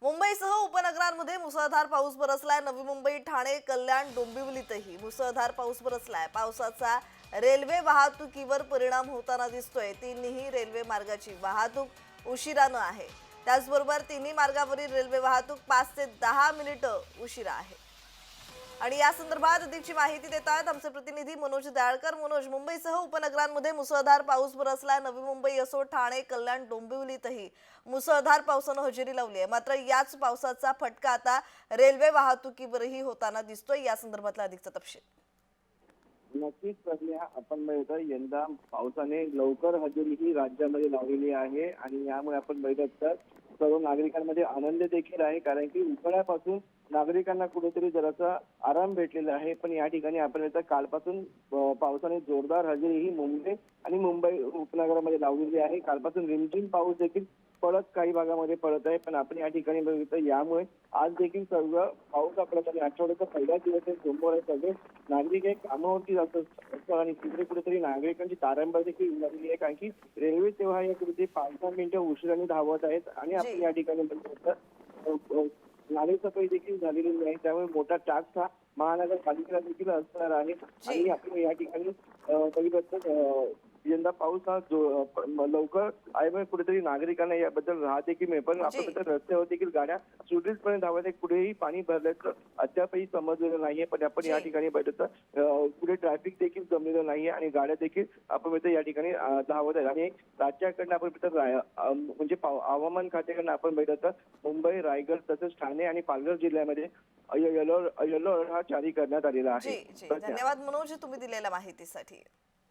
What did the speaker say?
मुंबईसह उपनगरांमध्ये मुसळधार पाऊस बरसलाय। नवी मुंबई, ठाणे, कल्याण, डोंबिवलीतही मुसळधार पाऊस बरसलाय। पावसाचा रेल्वे वाहतुकीवर परिणाम होताना दिसतोय। तिन्ही रेल्वे मार्गाची वाहतूक उशिरानं आहे। त्याचबरोबर तिन्ही मार्गावरील रेल्वे वाहतूक 5 ते 10 मिनिटं उशिरा आहे। आणि या संदर्भात अधिकची माहिती देतात आमचे प्रतिनिधी मनोज दयाळकर। मनोज, मुंबईसह उपनगरांमध्ये मुसळधार पाऊस बरसलाय। नवी मुंबई असो, ठाणे, कल्याण, डोंबिवलीतही मुसळधार पावसानं हजेरी लावली आहे। मात्र याच पावसाचा फटका आता रेल्वे वाहतुकीवरही होताना दिसतोय। या संदर्भातला अधिकचा तपशील। नक्कीच प्रज्ञा, आपण बघितलं यंदा पावसाने लवकर हजेरी ही राज्यामध्ये लावलेली आहे आणि यामुळे आपण बघितलं तर सर्व नागरिकांमध्ये आनंद देखील आहे, कारण की उन्हाळ्यापासून नागरिकांना कुठेतरी जरासा आराम भेटलेला आहे। पण या ठिकाणी आपण बघितलं कालपासून पावसाने जोरदार हजेरी ही मुंबई आणि मुंबई उपनगरामध्ये लावलेली आहे। कालपासून रिमझिम पाऊस देखील पडत काही भागामध्ये पडत आहे, पण आपण या ठिकाणी बघितलं यामुळे आज देखील सर्व पाऊस आपल्याला आणि आठवड्याचा पहिला दिवस आहे, सोमवार आहे, सगळे नागरिक एक कामावरती जात असतात आणि तिकडे कुठेतरी नागरिकांची तारंबळ देखील लागली आहे, कारण की रेल्वे सेवा या कुठेतरी 5-10 मिनिटं उशिराने धावत आहेत आणि आपण या ठिकाणी बघितलं नाले सफाई देखील झालेली आहे, त्यामुळे मोठा टॅक्स हा महानगरपालिकेला देखील असणार आहे। आणि आपण या ठिकाणी बघितलं यंदा पाऊस हा लवकर आहे, कुठेतरी नागरिकांना याबद्दल राहत देखील मिळेल। पण आपण रस्त्यावर देखील गाड्या सुरळीतपणे धावत आहे, कुठेही पाणी भरल्याचं अद्यापही समजलेलं नाहीये। पण आपण या ठिकाणी बघितलं पुढे ट्रॅफिक देखील जमलेलं नाहीये आणि गाड्या देखील आपण या ठिकाणी धावत आहेत। आणि राज्याकडनं आपण म्हणजे हवामान खात्याकडनं आपण बघितलं मुंबई, रायगड तसेच ठाणे आणि पालघर जिल्ह्यामध्ये येलो अलर्ट हा जारी करण्यात आलेला आहे। धन्यवाद मनोज, तुम्ही दिलेल्या माहितीसाठी।